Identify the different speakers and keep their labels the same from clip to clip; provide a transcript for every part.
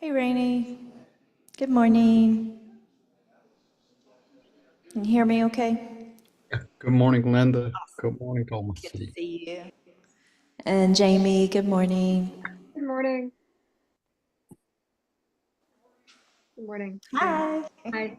Speaker 1: Hey, Rainey. Good morning. Can you hear me okay?
Speaker 2: Good morning, Linda. Good morning, Thomas.
Speaker 1: Good to see you. And Jamie, good morning.
Speaker 3: Good morning. Good morning. Okay.
Speaker 1: Hi.
Speaker 3: Hi.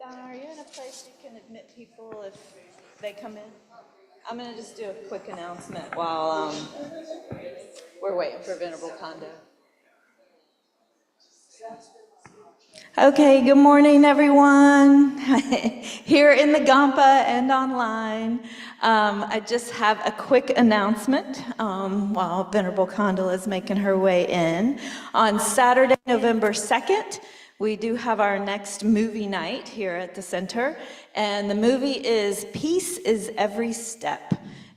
Speaker 1: Donna, are you in a place you can admit people if they come in? I'm going to just do a quick announcement while we're waiting for Venerable Khando. Okay, good morning, everyone. Here in the Gampa and online. I just have a quick announcement while Venerable Khando is making her way in. On Saturday, November 2nd, we do have our next movie night here at the center, and the movie is Peace is Every Step,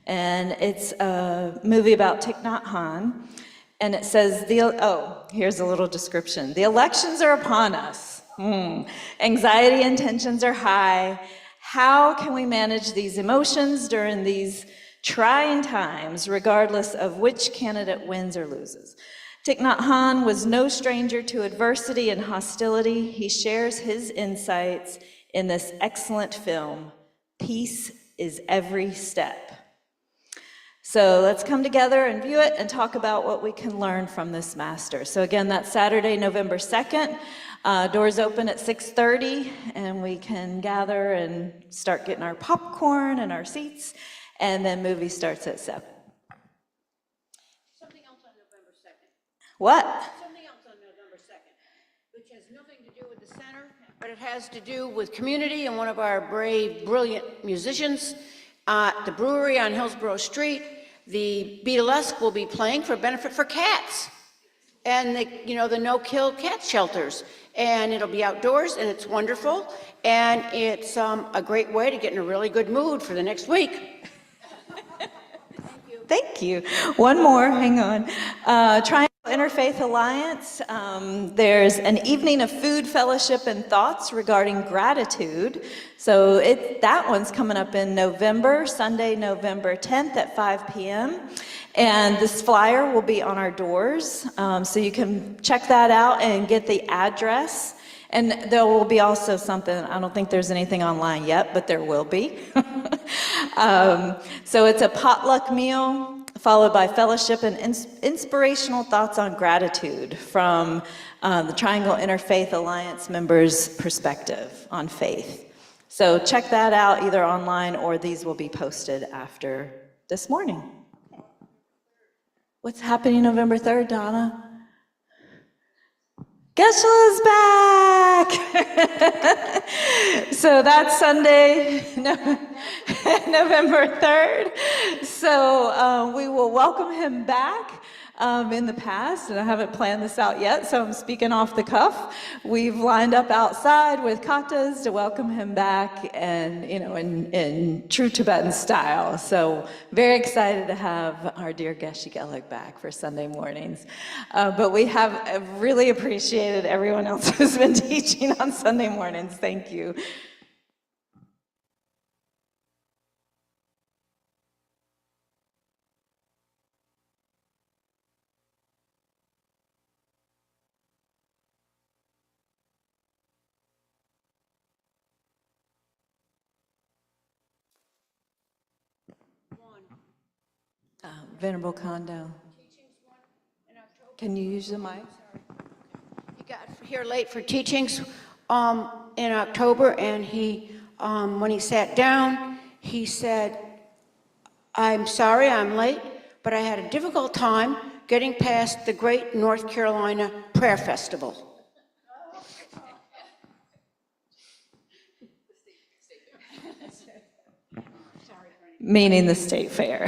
Speaker 1: and it's a movie about Thich Nhat Hanh. And it says, here's a little description. The elections are upon us. Anxiety and tensions are high. How can we manage these emotions during these trying times, regardless of which candidate wins or loses? Thich Nhat Hanh was no stranger to adversity and hostility. He shares his insights in this excellent film, Peace is Every Step. So let's come together and view it and talk about what we can learn from this master. So again, that's Saturday, November 2nd. Doors open at 6:30, and we can gather and start getting our popcorn and our seats, and then movie starts at 7.
Speaker 4: Something else on November 2nd.
Speaker 1: What?
Speaker 4: Something else on November 2nd, which has nothing to do with the center, but it has to do with community and one of our brave, brilliant musicians at the brewery on Hillsborough Street. The Beatlesque will be playing for benefit for cats and the no-kill cat shelters. And it'll be outdoors, and it's wonderful. And it's a great way to get in a really good mood for the next week.
Speaker 1: Thank you. One more, hang on. Triangle Interfaith Alliance, there's an evening of food, fellowship, and thoughts regarding gratitude. So that one's coming up in November, Sunday, November 10th at 5 p.m. And this flyer will be on our doors, so you can check that out and get the address. And there will be also something, I don't think there's anything online yet, but there will be. So it's a potluck meal, followed by fellowship and inspirational thoughts on gratitude from the Triangle Interfaith Alliance members' perspective on faith. So check that out either online or these will be posted after this morning. What's happening November 3rd, Donna? Geshe-la's back! So that's Sunday, November 3rd. So we will welcome him back. In the past, and I haven't planned this out yet, so I'm speaking off the cuff. We've lined up outside with katas to welcome him back, and in true Tibetan style. So very excited to have our dear Geshe-la back for Sunday mornings. But we have really appreciated everyone else who's been teaching on Sunday mornings. Thank you. Venerable Khando. Can you use the mic?
Speaker 4: He got here late for teachings in October, and he, when he sat down, he said, "I'm sorry I'm late, but I had a difficult time getting past the Great North Carolina Prayer Festival."
Speaker 1: Meaning the state fair.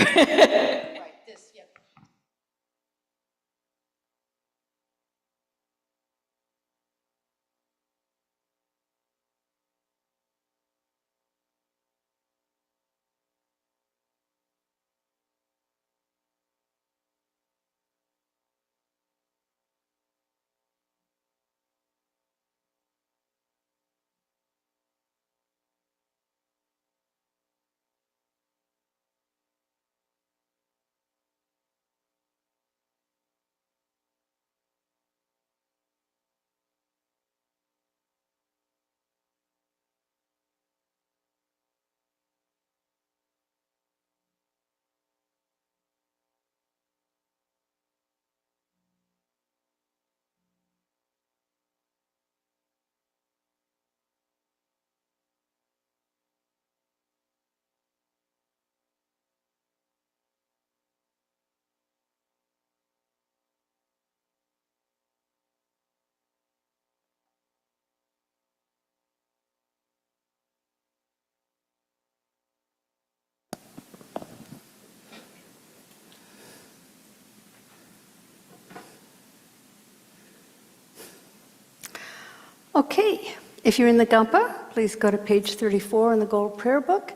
Speaker 5: Okay, if you're in the Kadampa, please go to page 34 in the Gold Prayer Book,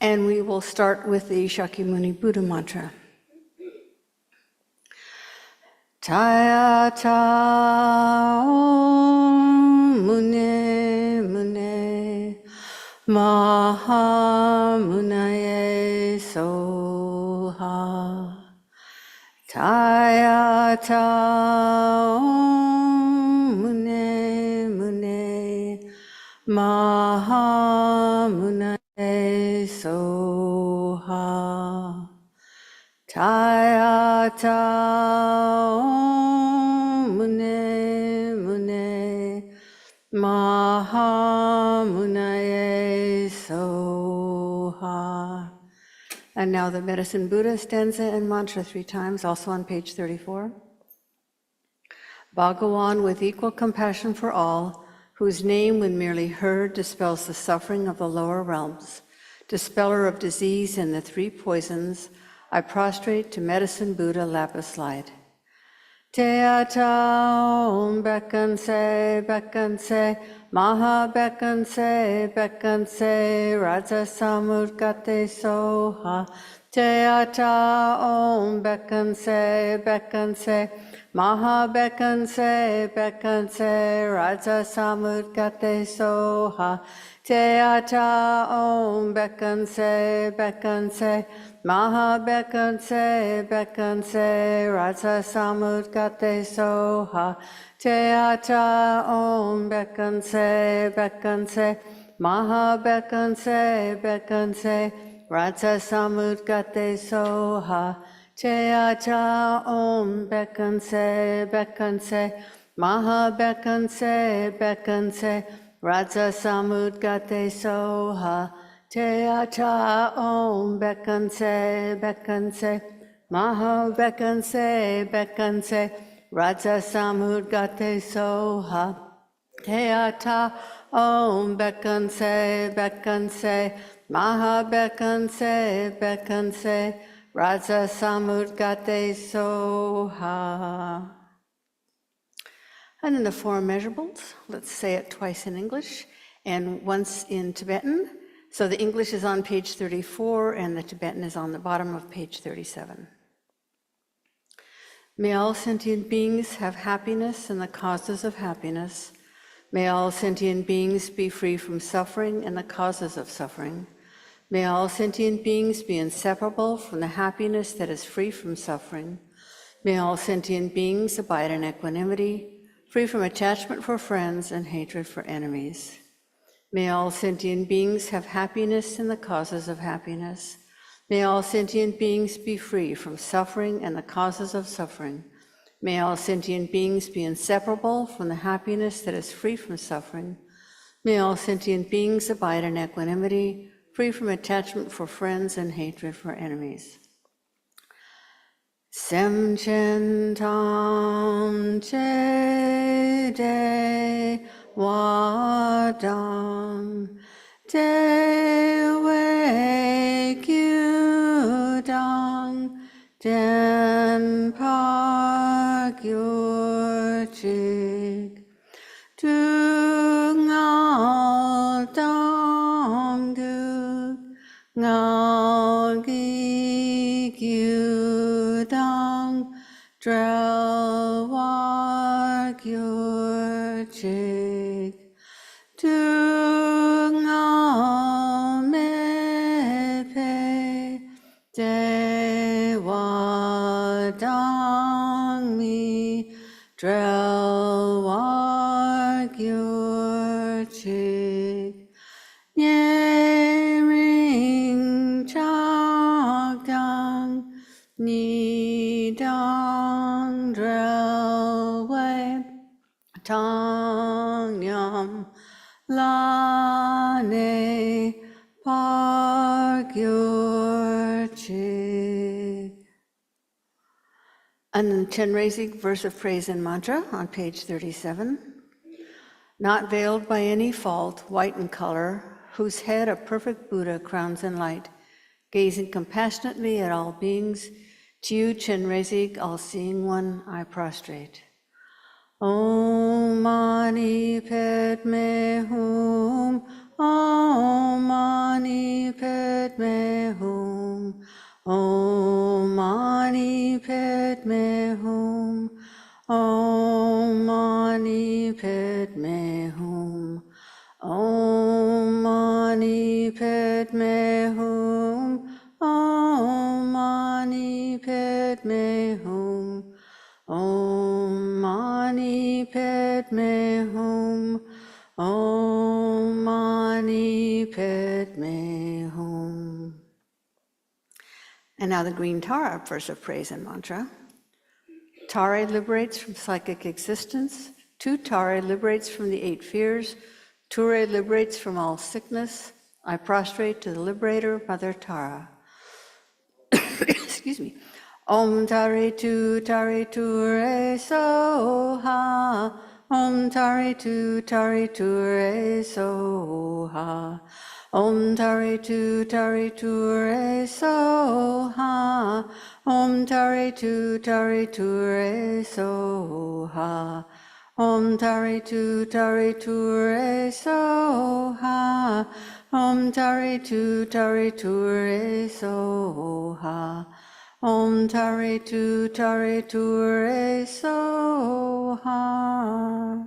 Speaker 5: and we will start with the Shakyamuni Buddha mantra. Taya ta om mune mune maha munaye soha. Taya ta om mune mune maha munaye soha. Taya ta om mune mune maha munaye soha. And now the Medicine Buddha stanza and mantra 3 times, also on page 34. Bhagawan with equal compassion for all, whose name when merely heard dispels the suffering of the lower realms, dispeller of disease and the three poisons, I prostrate to Medicine Buddha Lapis Light. Teata Om Bekanse, Maha Bekanse, Raja Samudgate Soha. Teata Om Bekanse, Maha Bekanse, Raja Samudgate Soha. Teata Om Bekanse, Maha Bekanse, Raja Samudgate Soha. Teata Om Bekanse, Maha Bekanse, Raja Samudgate Soha. Teata Om Bekanse, Maha Bekanse, Raja Samudgate Soha. Teata Om Bekanse, Maha Bekanse, Raja Samudgate Soha. Teata Om Bekanse, Maha Bekanse, Raja Samudgate Soha. And then the four immeasurables, let's say it twice in English and once in Tibetan. So the English is on page 34 and the Tibetan is on the bottom of page 37. May all sentient beings have happiness and the causes of happiness. May all sentient beings be free from suffering and the causes of suffering. May all sentient beings be inseparable from the happiness that is free from suffering. May all sentient beings abide in equanimity, free from attachment for friends and hatred for enemies. May all sentient beings have happiness in the causes of happiness. May all sentient beings be free from suffering and the causes of suffering. May all sentient beings be inseparable from the happiness that is free from suffering. May all sentient beings abide in equanimity, free from attachment for friends and hatred for enemies. Semchen tam che de wadam de we gyudang den pa gyurchik du ngal dong du ngal gi gyudang drel war gyurchik du ngal me pe de wadang mi drel war gyurchik nye ring chak dang ni dang drel wei tang nyam la ne par gyurchik. And then Chenrezig, verse of praise and mantra on page 37. Not veiled by any fault, white in color, whose head a perfect Buddha crowns in light, gazing compassionately at all beings, to you, Chenrezig, all-seeing one, I prostrate. Om Mani Padme Hum, Om Mani Padme Hum, Om Mani Padme Hum, Om Mani Padme Hum, Om Mani Padme Hum, Om Mani Padme Hum, Om Mani Padme Hum, Om Mani Padme Hum. And now the green Tara, verse of praise and mantra. Tare liberates from psychic existence. Tu Tare liberates from the 8 fears. Ture liberates from all sickness. I prostrate to the liberator, Mother Tara. Excuse me. Om Tari Tu Re Soha. Om Tari Tu Re Soha. Om Tari Tu Re Soha. Om Tari Tu Re Soha. Om Tari Tu Re Soha. Om Tari Tu Re Soha. Om Tari Tu Re Soha.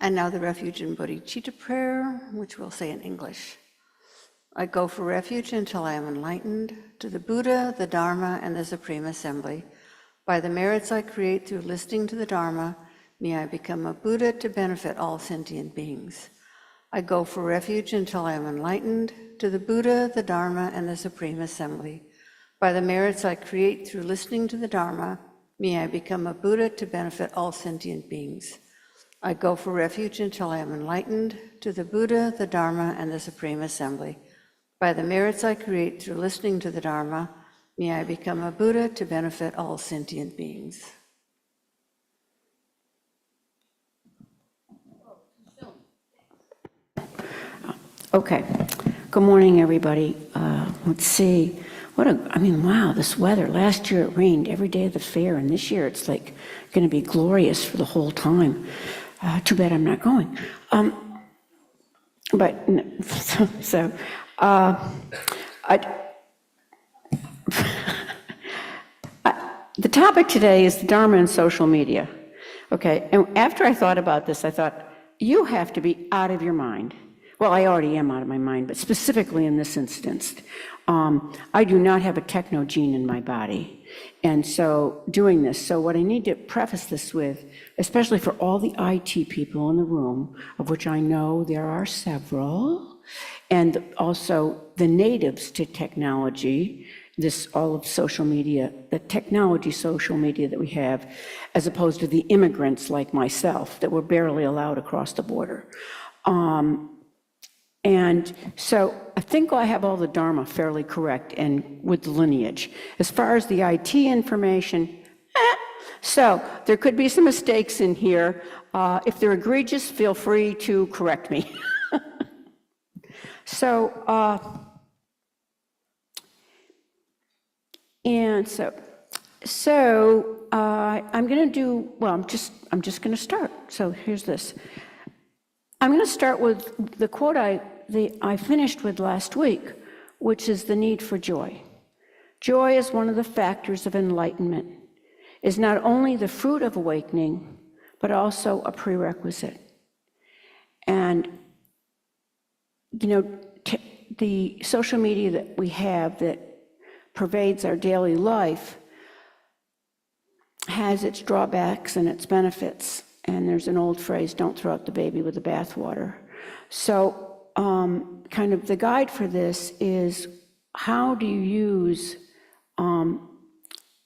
Speaker 5: And now the refuge and bodhicitta prayer, which we'll say in English. I go for refuge until I am enlightened to the Buddha, the Dharma, and the Supreme Assembly. By the merits I create through listening to the Dharma, may I become a Buddha to benefit all sentient beings. I go for refuge until I am enlightened to the Buddha, the Dharma, and the Supreme Assembly. By the merits I create through listening to the Dharma, may I become a Buddha to benefit all sentient beings. I go for refuge until I am enlightened to the Buddha, the Dharma, and the Supreme Assembly. By the merits I create through listening to the Dharma, may I become a Buddha to benefit all sentient beings.
Speaker 4: Okay. Good morning, everybody. Let's see. Wow, this weather. Last year it rained every day of the fair, and this year it's like going to be glorious for the whole time. Too bad I'm not going. The topic today is the Dharma and social media. Okay, and after I thought about this, I thought, you have to be out of your mind. Well, I already am out of my mind, but specifically in this instance, I do not have a techno gene in my body. And so doing this, so what I need to preface this with, especially for all the IT people in the room, of which I know there are several, and also the natives to technology, all of social media, the technology social media that we have, as opposed to the immigrants like myself that were barely allowed across the border. And so I think I have all the Dharma fairly correct and with the lineage. As far as the IT information, so there could be some mistakes in here. If they're egregious, feel free to correct me. I'm going to do, well, I'm just going to start. So here's this. I'm going to start with the quote I finished with last week, which is the need for joy. Joy is one of the factors of enlightenment, is not only the fruit of awakening, but also a prerequisite. And, the social media that we have that pervades our daily life has its drawbacks and its benefits. And there's an old phrase, don't throw out the baby with the bathwater. So kind of the guide for this is, how do you use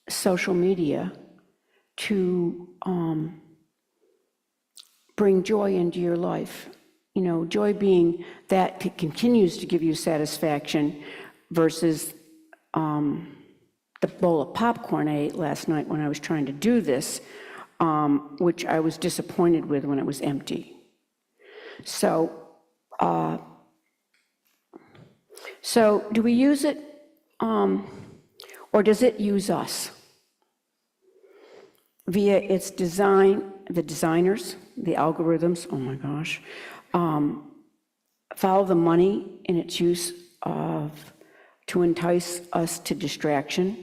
Speaker 4: social media to bring joy into your life? Joy being that it continues to give you satisfaction versus the bowl of popcorn I ate last night when I was trying to do this, which I was disappointed with when it was empty. So do we use it, or does it use us? Via its design, the designers, the algorithms, oh my gosh, follow the money in its use to entice us to distraction,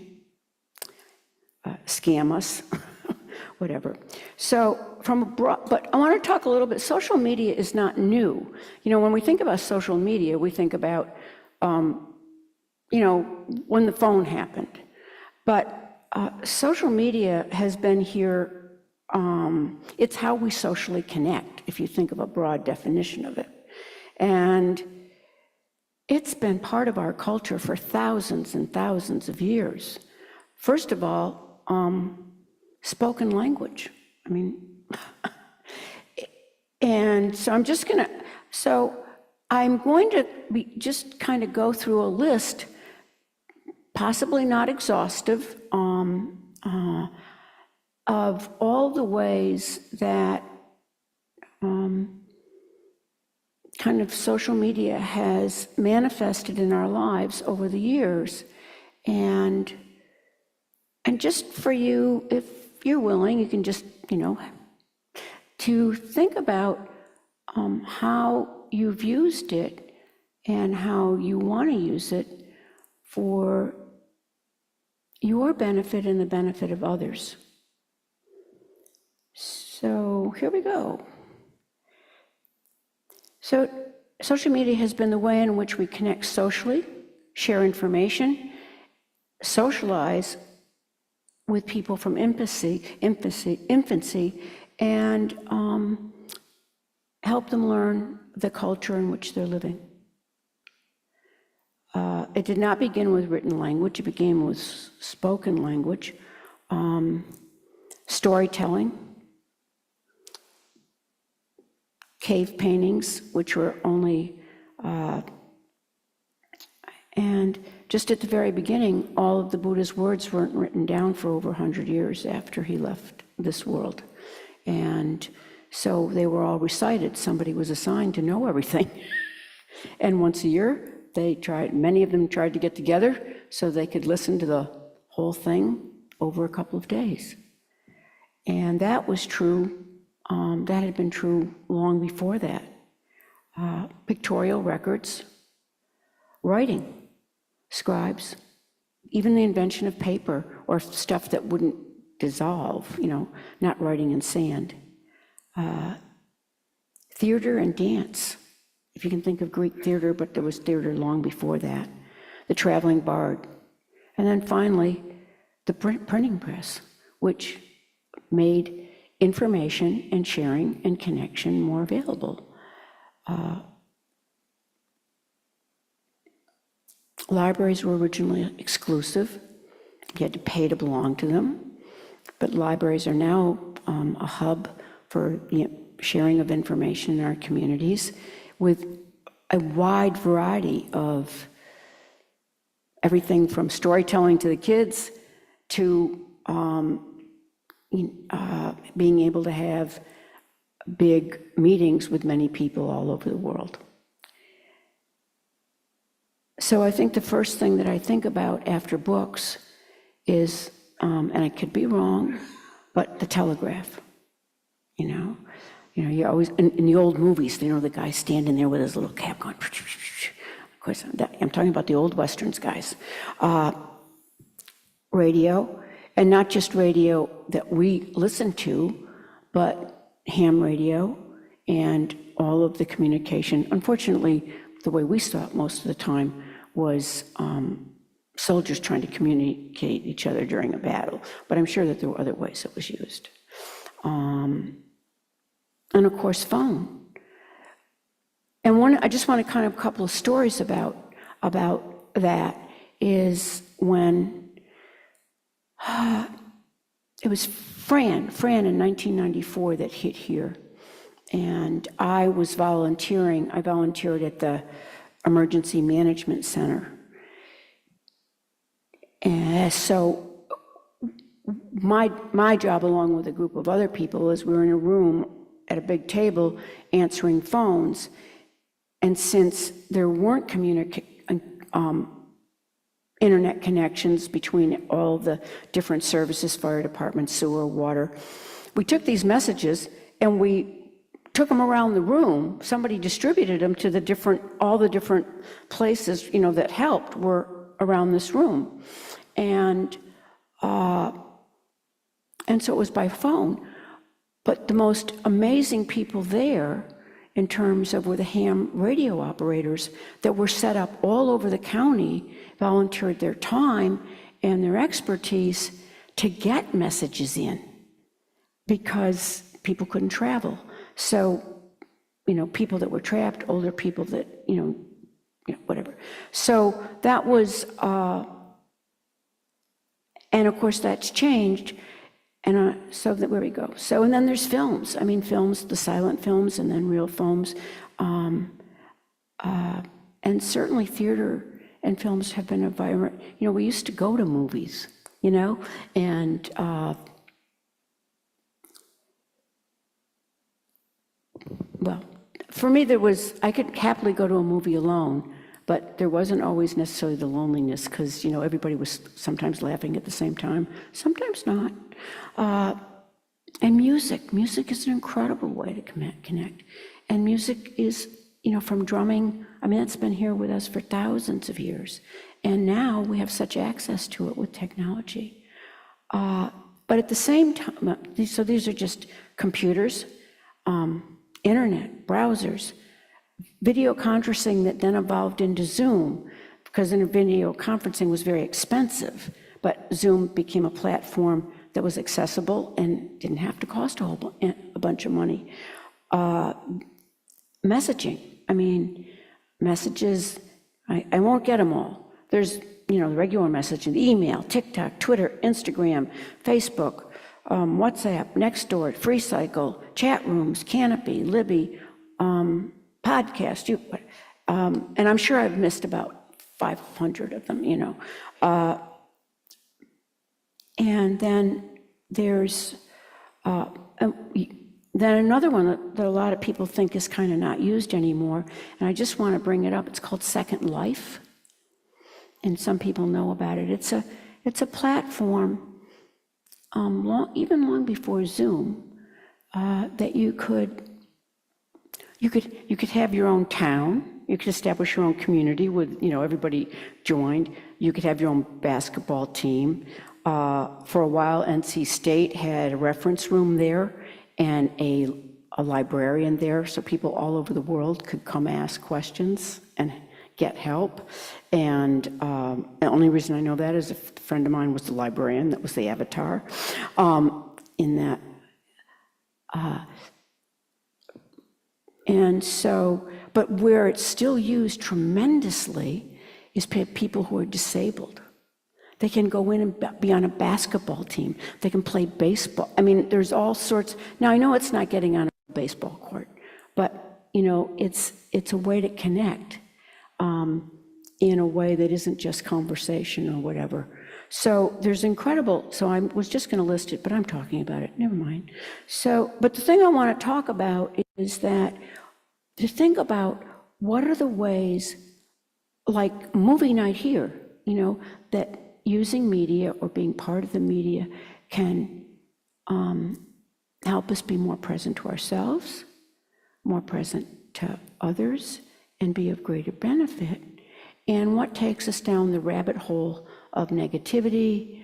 Speaker 4: scam us, whatever. So but I want to talk a little bit, social media is not new. When we think about social media, we think about, when the phone happened. But social media has been here, it's how we socially connect, if you think of a broad definition of it. And it's been part of our culture for thousands and thousands of years. First of all, spoken language. And so I'm going to just kind of go through a list possibly not exhaustive, of all the ways that kind of social media has manifested in our lives over the years. And just for you, if you're willing, you can just, to think about how you've used it and how you want to use it for your benefit and the benefit of others. So here we go. So social media has been the way in which we connect socially, share information, socialize with people from infancy, and help them learn the culture in which they're living. It did not begin with written language, it began with spoken language, storytelling, cave paintings, which were only, and just at the very beginning, all of the Buddha's words weren't written down for over 100 years after he left this world. And so they were all recited. Somebody was assigned to know everything. And once a year, many of them tried to get together so they could listen to the whole thing over a couple of days. And that was true, that had been true long before that. Pictorial records, writing, scribes, even the invention of paper or stuff that wouldn't dissolve, not writing in sand. Theater and dance, if you can think of Greek theater, but there was theater long before that. The traveling bard. And then finally, the printing press, which made information and sharing and connection more available. Libraries were originally exclusive. You had to pay to belong to them. But libraries are now a hub for sharing of information in our communities with a wide variety of everything from storytelling to the kids to being able to have big meetings with many people all over the world. So I think the first thing that I think about after books is, and I could be wrong, but the telegraph. You always, in the old movies, the guy standing there with his little cap going, of course, I'm talking about the old Westerns, guys. Radio, and not just radio that we listen to, but ham radio and all of the communication. Unfortunately, the way we saw it most of the time was soldiers trying to communicate each other during a battle, but I'm sure that there were other ways it was used. And of course, phone. And I just want to kind of a couple of stories about that is when it was Fran in 1994 that hit here. And I volunteered at the Emergency Management Center. And so my job, along with a group of other people, is we were in a room at a big table answering phones. And since there weren't internet connections between all the different services, fire department, sewer, water, we took these messages and we took them around the room. Somebody distributed them to all the different places, that helped were around this room. And so it was by phone. But the most amazing people there, in terms of were the ham radio operators that were set up all over the county, volunteered their time and their expertise to get messages in because people couldn't travel. So, people that were trapped, older people that, whatever. So that was, and of course that's changed. And so where we go. So, and then there's films. Films, the silent films, and then real films. And certainly theater
Speaker 6: and films have been a vibrant, we used to go to movies, and well, for me, I could happily go to a movie alone, but there wasn't always necessarily the loneliness, because, everybody was sometimes laughing at the same time, sometimes not. And music is an incredible way to connect. And music is, from drumming, it's been here with us for thousands of years. And now we have such access to it with technology. But at the same time, so these are just computers, internet, browsers, video conferencing that then evolved into Zoom, because video conferencing was very expensive, but Zoom became a platform that was accessible and didn't have to cost a bunch of money. Messaging, messages, I won't get them all. There's, the regular messaging, email, TikTok, Twitter, Instagram, Facebook, WhatsApp, Nextdoor, FreeCycle, chat rooms, Canopy, Libby, podcast, and I'm sure I've missed about 500 of them, and then there's then another one that a lot of people think is kind of not used anymore, and I just want to bring it up. It's called Second Life, and some people know about it. It's a platform, even long before Zoom, that you could have your own town. You could establish your own community with, everybody joined. You could have your own basketball team. For a while, NC State had a reference room there and a librarian there, so people all over the world could come ask questions and get help. And the only reason I know that is a friend of mine was the librarian, that was the avatar in that. And so, but where it's still used tremendously is people who are disabled. They can go in and be on a basketball team. They can play baseball. There's all sorts. Now, I know it's not getting on a baseball court, but, it's a way to connect in a way that isn't just conversation or whatever. So there's incredible, so I was just going to list it, but I'm talking about it, never mind. So, but the thing I want to talk about is that to think about what are the ways, like movie night here, that using media or being part of the media can help us be more present to ourselves, more present to others, and be of greater benefit. And what takes us down the rabbit hole of negativity,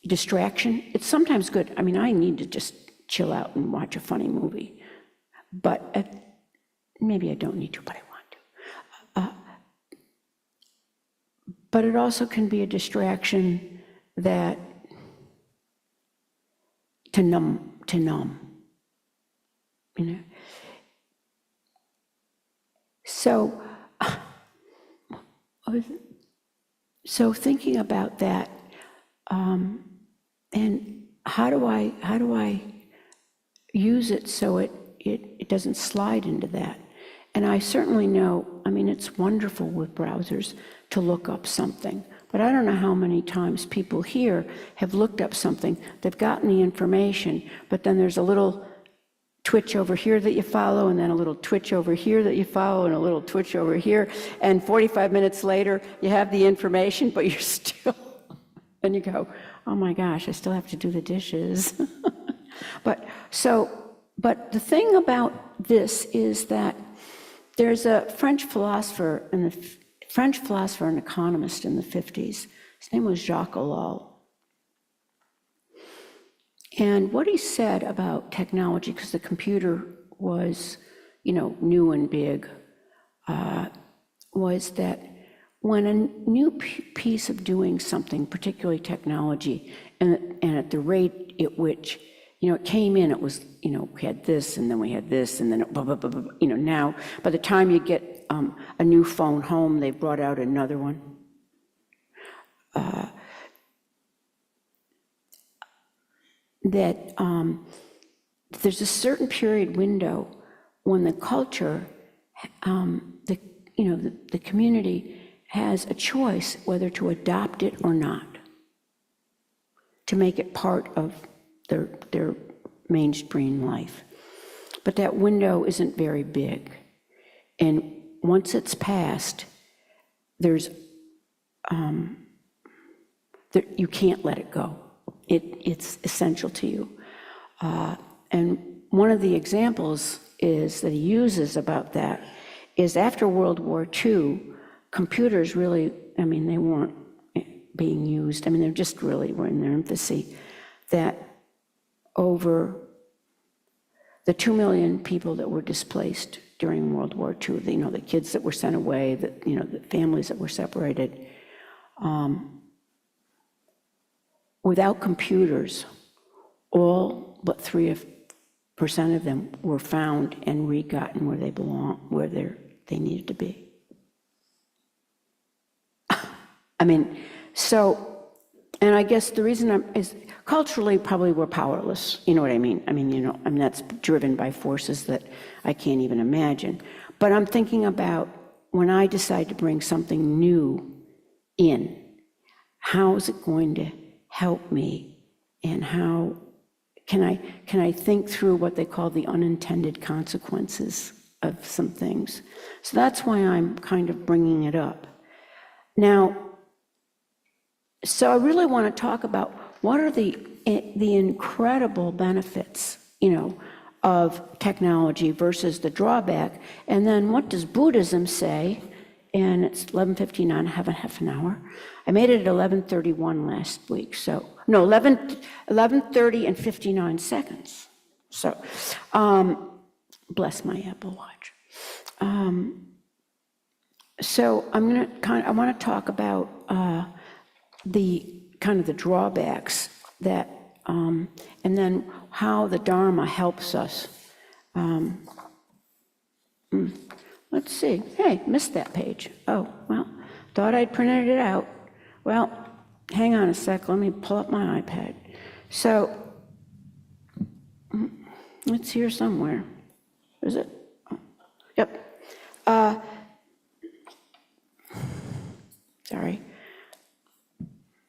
Speaker 6: distraction. It's sometimes good. I need to just chill out and watch a funny movie, but maybe I don't need to, but I want to. But it also can be a distraction that to numb, So thinking about that, and how do I use it so it doesn't slide into that? And I certainly know, it's wonderful with browsers to look up something, but I don't know how many times people here have looked up something, they've gotten the information, but then there's a little twitch over here that you follow, and then a little twitch over here that you follow, and a little twitch over here, and 45 minutes later, you have the information, but you're still, and you go, oh my gosh, I still have to do the dishes. But the thing about this is that there's a French philosopher and economist in the 50s. His name was Jacques Ellul. And what he said about technology, because the computer was, new and big, was that when a new piece of doing something, particularly technology, and at the rate at which, it came in, it was, we had this, and then we had this, and then blah, blah, blah, blah, now, by the time you get a new phone home, they've brought out another one. There's a certain period window when the culture the, the community has a choice whether to adopt it or not, to make it part of their mainstream life. But that window isn't very big. And once it's passed, you can't let it go. It's essential to you. And one of the examples that he uses about that is after World War II, computers really, they weren't being used. They just really were in their infancy. That over the 2 million people that were displaced during World War II, the kids that were sent away, the families that were separated, without computers, all but 3% of them were found and re-gotten where they belong, where they needed to be. And I guess the reason is culturally probably we're powerless, you know what I mean? That's driven by forces that I can't even imagine. But I'm thinking about when I decide to bring something new in, how is it going to help me, and how can I think through what they call the unintended consequences of some things? So that's why I'm kind of bringing it up. Now, so I really want to talk about what are the incredible benefits, of technology versus the drawback, and then what does Buddhism say? And it's 11:59, I have a half an hour. I made it at 11:31 last week, so, no, 11:30 and 59 seconds. So, bless my Apple Watch. So I want to talk about the drawbacks that, and then how the Dharma helps us. Let's see. Hey, missed that page. Oh, well, thought I'd printed it out. Well, hang on a sec. Let me pull up my iPad. So, it's here somewhere. Is it? Oh, yep. Sorry.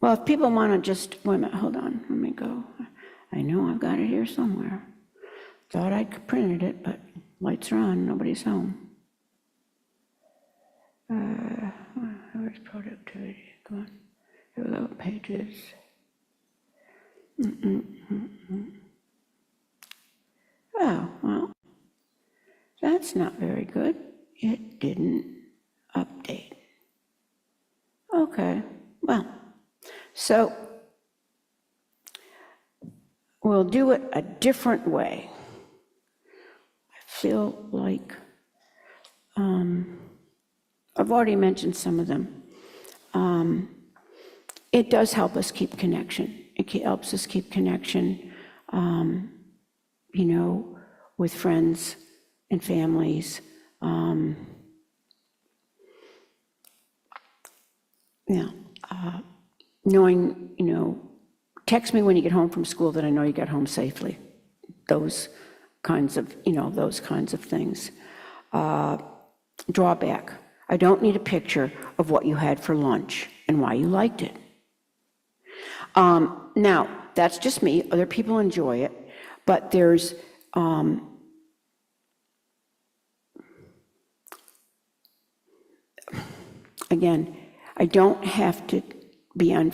Speaker 6: Well, if people want to just, wait a minute, hold on. Let me go. I know I've got it here somewhere. Thought I'd printed it, but lights are on. Nobody's home. Where's productivity? Come on. Here we go. Pages. Oh, well, that's not very good. It didn't update. Okay, well, so we'll do it a different way. I feel like I've already mentioned some of them. It does help us keep connection. It helps us keep connection, with friends and families. Knowing, text me when you get home from school that I know you got home safely. Those kinds of things. Drawback. I don't need a picture of what you had for lunch and why you liked it. Now, that's just me. Other people enjoy it, but there's again, I don't have to be on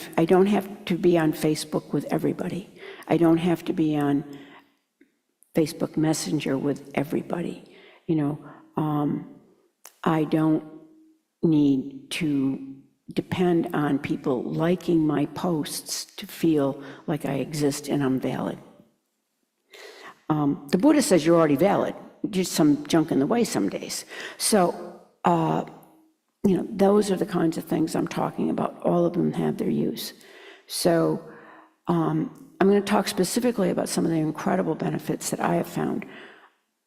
Speaker 6: Facebook with everybody. I don't have to be on Facebook Messenger with everybody. I don't need to depend on people liking my posts to feel like I exist and I'm valid. The Buddha says you're already valid, just some junk in the way some days. So, those are the kinds of things I'm talking about. All of them have their use. So I'm going to talk specifically about some of the incredible benefits that I have found.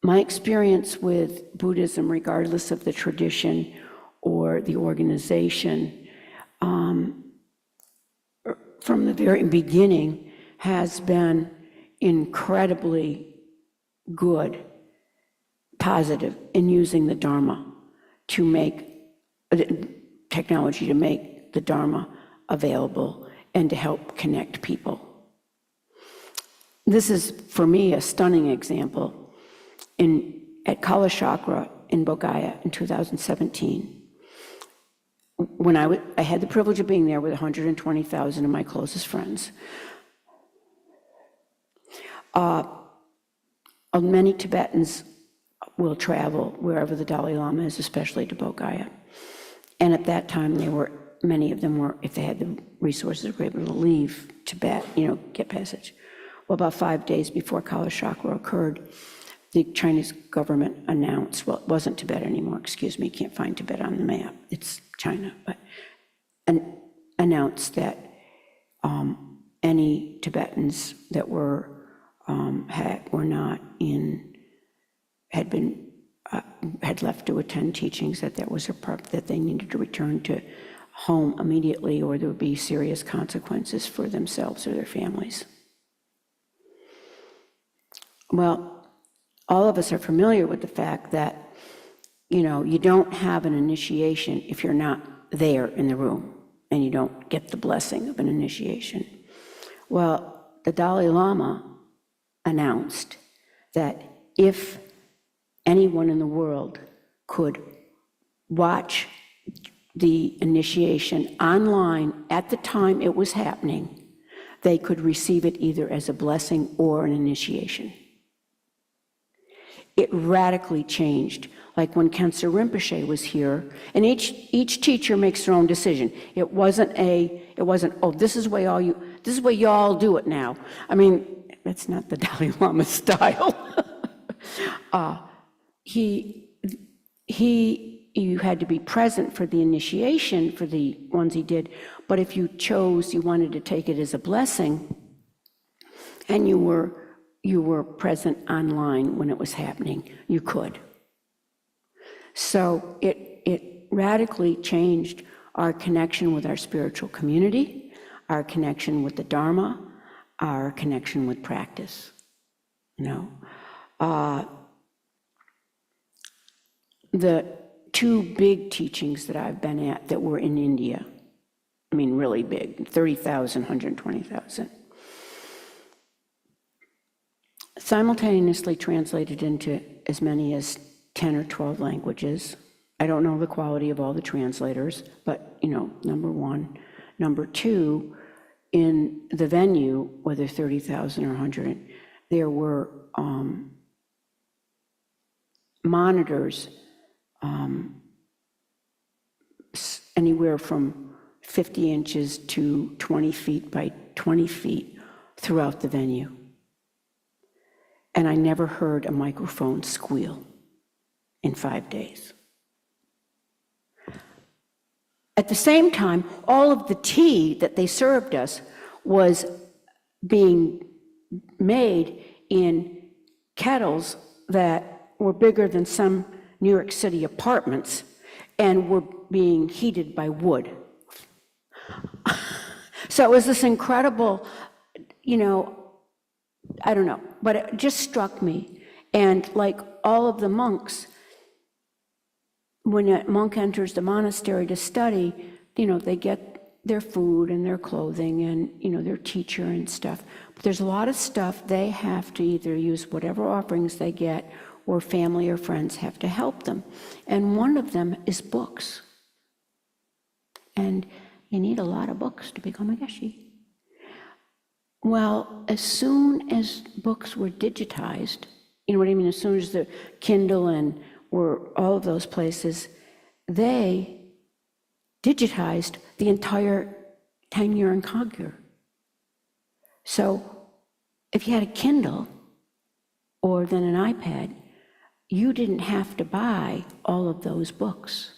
Speaker 6: My experience with Buddhism, regardless of the tradition or the organization, from the very beginning has been incredibly good positive in using the Dharma to make, technology to make the Dharma available and to help connect people. This is, for me, a stunning example. At Kala Chakra in Bodh in 2017, when I had the privilege of being there with 120,000 of my closest friends. Many Tibetans will travel wherever the Dalai Lama is, especially to Bodh. And at that time, many of them were, if they had the resources, were able to leave Tibet, get passage. Well, about 5 days before Kala Chakra occurred, the Chinese government announced, well, it wasn't Tibet anymore, excuse me, you can't find Tibet on the map, it's China, but announced that any Tibetans that had left to attend teachings, that they needed to return to home immediately, or there would be serious consequences for themselves or their families. Well, all of us are familiar with the fact that, you don't have an initiation if you're not there in the room, and you don't get the blessing of an initiation. Well, the Dalai Lama announced that if anyone in the world could watch the initiation online at the time it was happening, they could receive it either as a blessing or an initiation. It radically changed. Like when Khensa Rinpoche was here, and each teacher makes their own decision. It wasn't, oh, this is the way y'all do it now. I mean, that's not the Dalai Lama style. You had to be present for the initiation for the ones he did, but if you wanted to take it as a blessing, and you were present online when it was happening, you could. So it radically changed our connection with our spiritual community, our connection with the Dharma, our connection with practice. The two big teachings that I've been at that were in India, I mean really big, 30,000, 120,000, simultaneously translated into as many as 10 or 12 languages. I don't know the quality of all the translators, but, number one. Number two, in the venue, whether 30,000 or 100, there were monitors anywhere from 50 inches to 20 feet by 20 feet throughout the venue. And I never heard a microphone squeal in 5 days. At the same time, all of the tea that they served us was being made in kettles that were bigger than some New York City apartments and were being heated by wood. So it was this incredible, I don't know, but it just struck me. And like all of the monks, when a monk enters the monastery to study, they get their food and their clothing and, their teacher and stuff. But there's a lot of stuff they have to either use whatever offerings they get, or family or friends have to help them. And one of them is books. And you need a lot of books to become a geshe. Well, as soon as books were digitized, you know what I mean? As soon as the Kindle and were all of those places, they digitized the entire Tengyur and Kagyu. So if you had a Kindle or then an iPad, you didn't have to buy all of those books.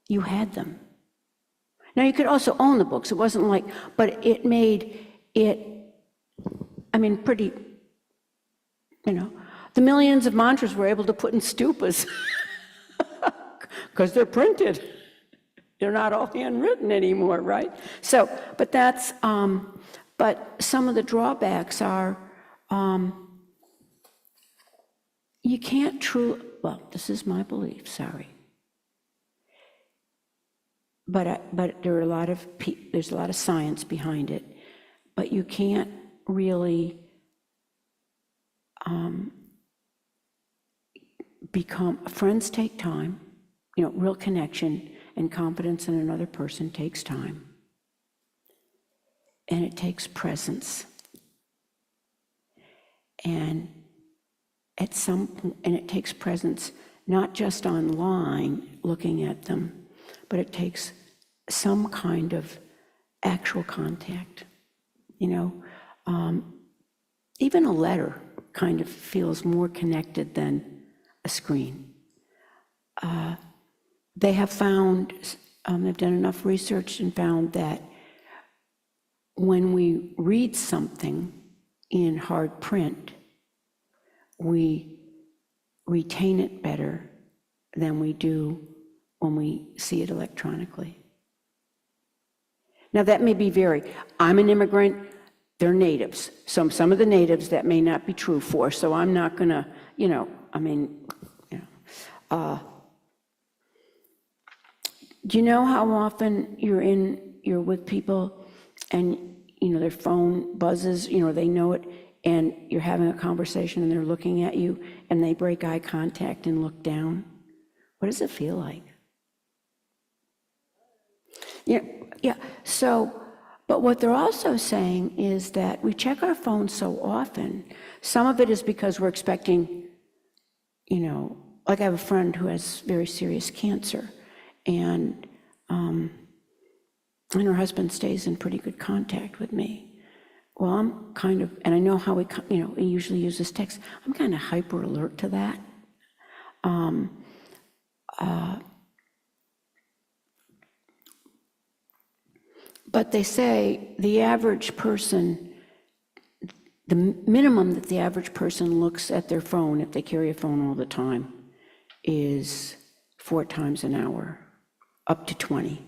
Speaker 6: You had them. Now you could also own the books. It wasn't like, but it made it, pretty, the millions of mantras we're able to put in stupas because they're printed. They're not all handwritten anymore, right? So, but that's, but some of the drawbacks are, you can't truly, well, this is my belief, sorry. But there are there's a lot of science behind it, but you can't really friends take time, real connection and confidence in another person takes time. And it takes presence. And it takes presence not just online looking at them, but it takes some kind of actual contact. Even a letter kind of feels more connected than a screen. They have found, they've done enough research and found that when we read something in hard print, we retain it better than we do when we see it electronically. Now that may be I'm an immigrant, they're natives. Some of the natives that may not be true for, so I'm not gonna, do you know how often you're with people and, their phone buzzes, they know it, and you're having a conversation and they're looking at you and they break eye contact and look down? What does it feel like? Yeah, so, but what they're also saying is that we check our phones so often. Some of it is because we're expecting, like I have a friend who has very serious cancer, and her husband stays in pretty good contact with me. Well, I'm kind of, and I know how he usually uses text, I'm kind of hyper alert to that. But they say the average person, the minimum that the average person looks at their phone, if they carry a phone all the time, is 4 times an hour, up to 20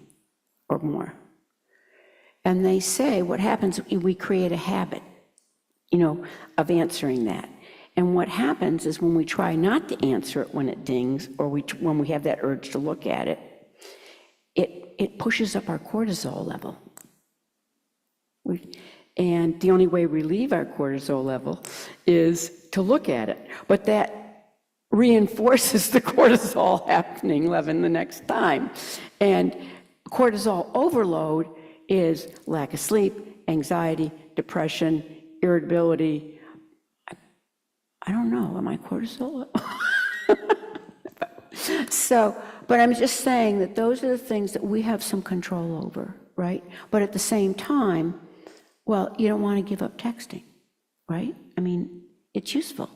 Speaker 6: or more. And they say what happens, we create a habit, of answering that. And what happens is when we try not to answer it when it dings, or when we have that urge to look at it, it pushes up our cortisol level. And the only way we relieve our cortisol level is to look at it. But that reinforces the cortisol happening the next time. And cortisol overload is lack of sleep, anxiety, depression, irritability. I don't know, am I cortisol? But I'm just saying that those are the things that we have some control over, right? But at the same time, well, you don't want to give up texting, right? It's useful.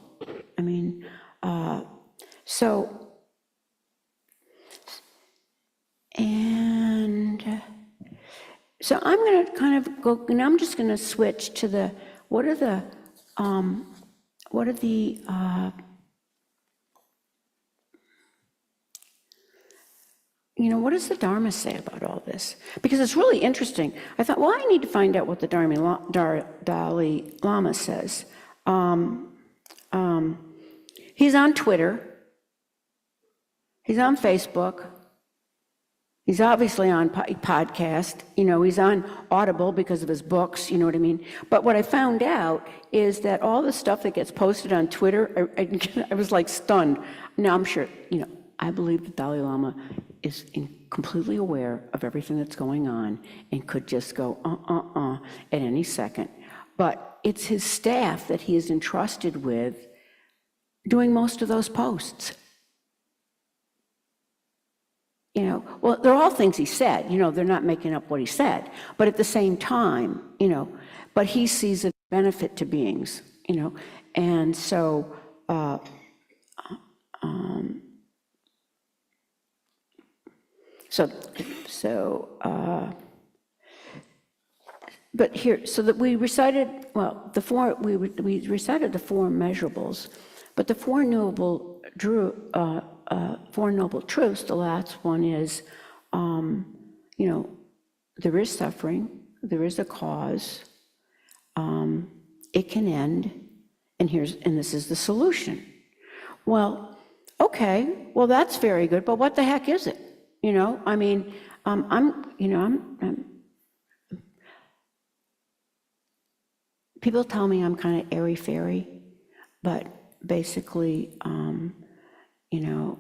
Speaker 6: So I'm going to kind of go, and I'm just going to switch to what does the Dharma say about all this? Because it's really interesting. I thought, well, I need to find out what the Dalai Lama says. He's on Twitter. He's on Facebook. He's obviously on podcast. He's on Audible because of his books, you know what I mean? But what I found out is that all the stuff that gets posted on Twitter, I was like stunned. Now I'm sure, I believe the Dalai Lama is completely aware of everything that's going on and could just go at any second. But it's his staff that he is entrusted with doing most of those posts. Well, they're all things he said, they're not making up what he said. But at the same time, but he sees a benefit to beings, and so, but here, so that we recited, well, we recited the 4 measurables, but the 4 noble truths, the last one is, there is suffering, there is a cause, it can end, and this is the solution. Well, okay, well, that's very good, but what the heck is it? You know, I mean, people tell me I'm kind of airy-fairy, but basically, you know,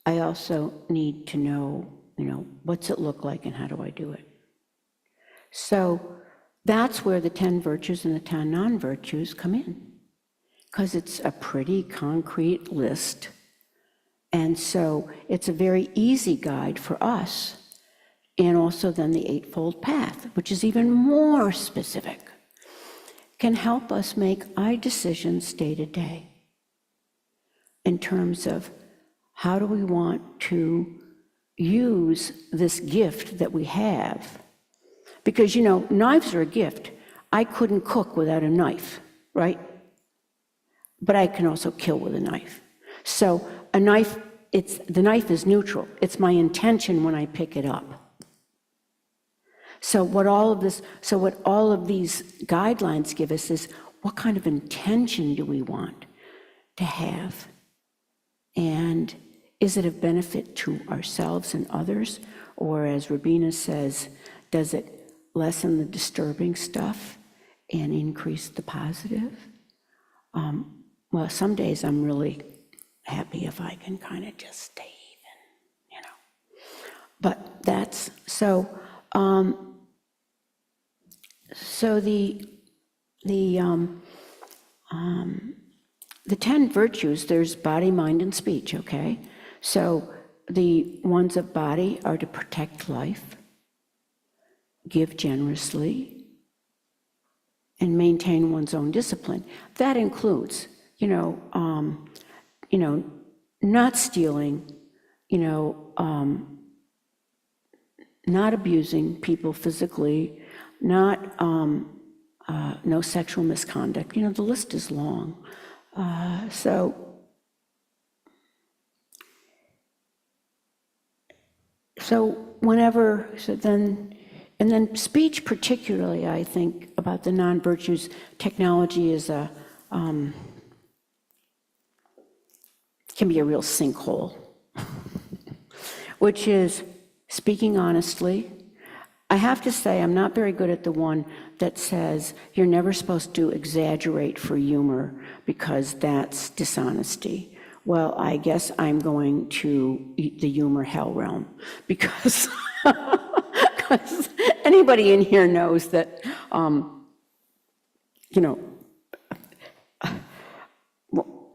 Speaker 6: I also need to know, you know, what's it look like and how do I do it? So that's where the 10 virtues and the 10 non-virtues come in, because it's a pretty concrete list. And so it's a very easy guide for us. And also then the Eightfold Path, which is even more specific, can help us make our decisions day to day in terms of how do we want to use this gift that we have. Because, you know, knives are a gift. I couldn't cook without a knife, right? But I can also kill with a knife. So a knife, the knife is neutral. It's my intention when I pick it up. So what all of these guidelines give us is what kind of intention do we want to have? And is it of benefit to ourselves and others? Or as Rabina says, does it lessen the disturbing stuff and increase the positive? Well, some days I'm really happy if I can kind of just stay even, you know. But that's, so the 10 virtues, there's body, mind, and speech, okay? So the ones of body are to protect life, give generously, and maintain one's own discipline. That includes, not stealing, not abusing people physically, no sexual misconduct. The list is long. And then speech particularly, I think, about the non-virtues, technology is can be a real sinkhole, which is speaking honestly. I have to say, I'm not very good at the one that says you're never supposed to exaggerate for humor because that's dishonesty. Well, I guess I'm going to eat the humor hell realm because anybody in here knows that,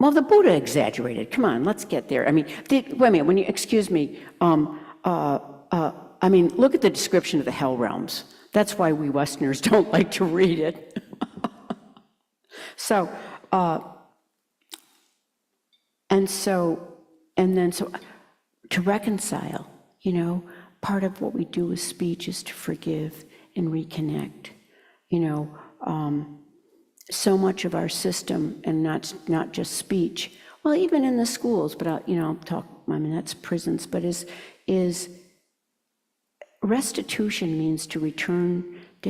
Speaker 6: well, the Buddha exaggerated. Come on, let's get there. I mean, wait a minute, when you, excuse me, look at the description of the hell realms. That's why we Westerners don't like to read it. So to reconcile, part of what we do with speech is to forgive and reconnect. So much of our system, and not just speech, well, even in the schools, but that's prisons, but is restitution means to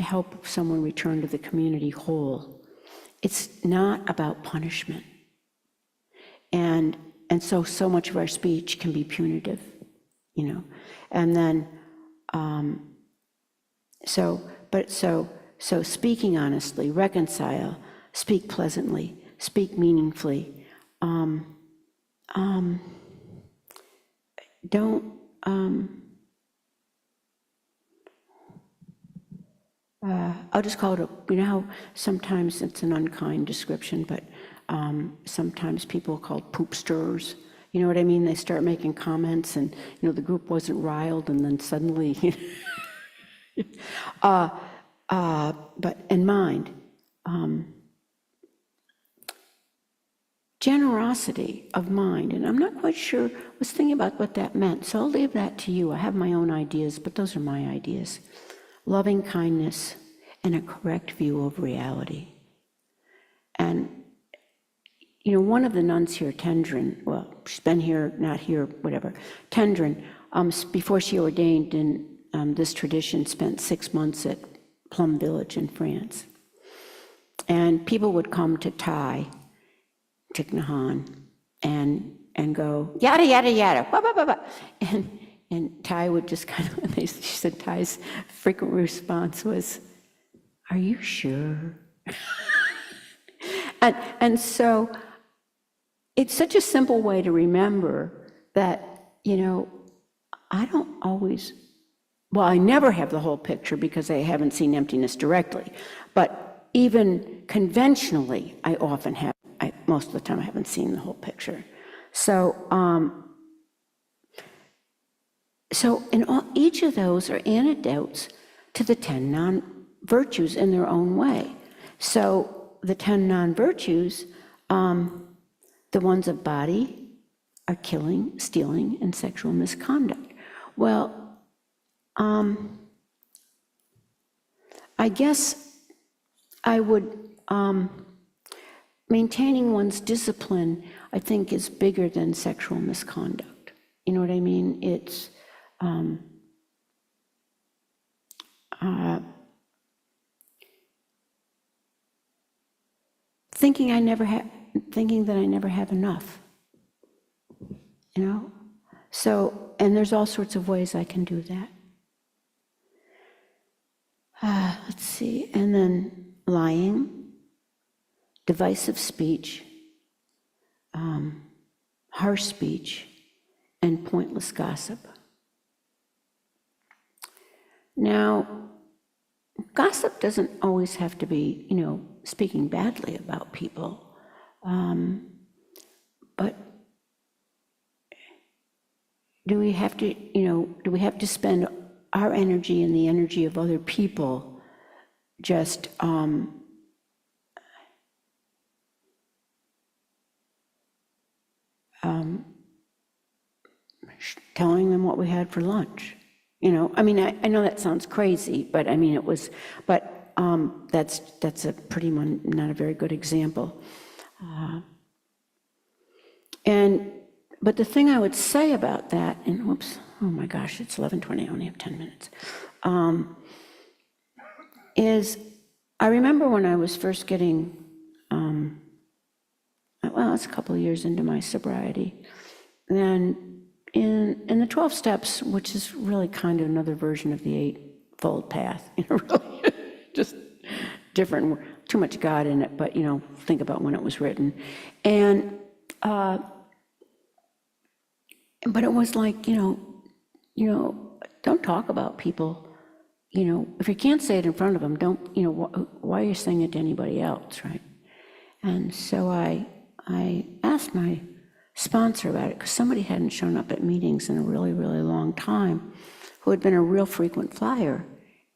Speaker 6: help someone return to the community whole. It's not about punishment. And so much of our speech can be punitive, and then, so speaking honestly, reconcile, speak pleasantly, speak meaningfully, don't, I'll just call it how sometimes it's an unkind description, but sometimes people are called poop stirrers. You know what I mean? They start making comments and, the group wasn't riled and then suddenly, but in mind, generosity of mind, and I'm not quite sure, I was thinking about what that meant, so I'll leave that to you. I have my own ideas, but those are my ideas. Loving kindness and a correct view of reality. And, one of the nuns here, Tendrin, well, she's been here, not here, whatever, Tendrin, before she ordained in this tradition, spent 6 months at Plum Village in France. And people would come to Thich Nhat Hanh, and go, yada, yada, yada, blah, blah, blah, blah. And Ty would just kind of, she said Ty's frequent response was, are you sure? And so it's such a simple way to remember that, I don't always, well, I never have the whole picture because I haven't seen emptiness directly, but even conventionally, I often have, most of the time I haven't seen the whole picture. So, each of those are antidotes to the 10 non-virtues in their own way. So the 10 non-virtues, the ones of body are killing, stealing, and sexual misconduct. Well, I guess I would, maintaining one's discipline, I think, is bigger than sexual misconduct. You know what I mean? It's, thinking that I never have enough, So, and there's all sorts of ways I can do that. Let's see, and then lying, divisive speech, harsh speech, and pointless gossip. Now, gossip doesn't always have to be, speaking badly about people, but do we have to spend our energy and the energy of other people just telling them what we had for lunch? I mean, I know that sounds crazy, but I mean, that's a pretty not a very good example. But the thing I would say about that, and whoops, oh my gosh, it's 11:20, I only have 10 minutes, is I remember when I was first getting, well, it's a couple of years into my sobriety, then in the 12 steps, which is really kind of another version of the Eightfold Path, really just different, too much God in it, but think about when it was written. And but it was like, don't talk about people, if you can't say it in front of them, don't, why are you saying it to anybody else, right? And so I asked my sponsor about it, because somebody hadn't shown up at meetings in a really, really long time, who had been a real frequent flyer.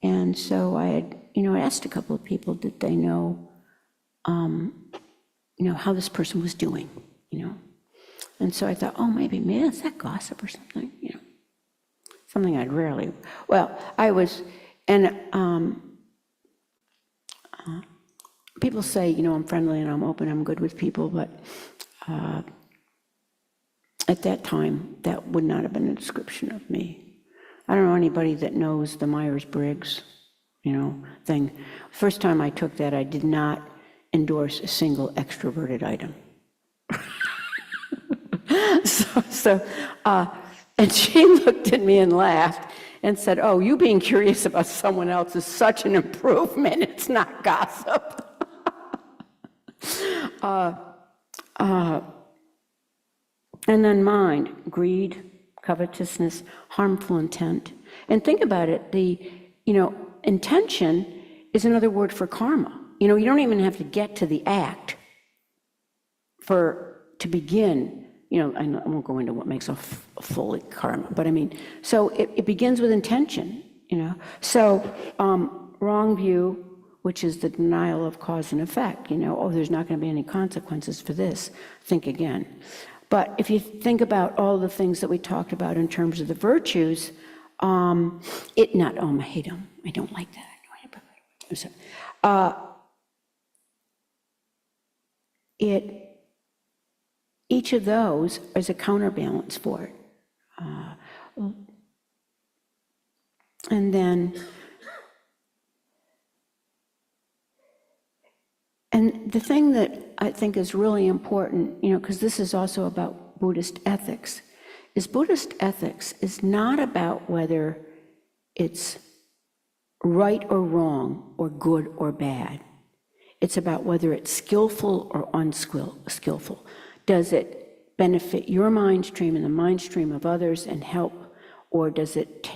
Speaker 6: And so I had, I asked a couple of people, did they know, how this person was doing, And so I thought, oh, maybe it's that gossip or something, something I'd rarely, well, I was, and people say, I'm friendly and I'm open, I'm good with people, but at that time, that would not have been a description of me. I don't know anybody that knows the Myers-Briggs, thing. First time I took that, I did not endorse a single extroverted item. And she looked at me and laughed and said, oh, you being curious about someone else is such an improvement, it's not gossip. And then mind, greed, covetousness, harmful intent. And think about it, intention is another word for karma. You don't even have to get to the act to begin, I won't go into what makes a full karma, but I mean, so it begins with intention, So wrong view, which is the denial of cause and effect, oh, there's not going to be any consequences for this, think again. But if you think about all the things that we talked about in terms of the virtues, I hate them, I don't like that. I'm sorry. Each of those is a counterbalance for it. And then And the thing that I think is really important, because this is also about Buddhist ethics, is Buddhist ethics is not about whether it's right or wrong or good or bad. It's about whether it's skillful or unskillful. Does it benefit your mind stream and the mind stream of others and help, or does it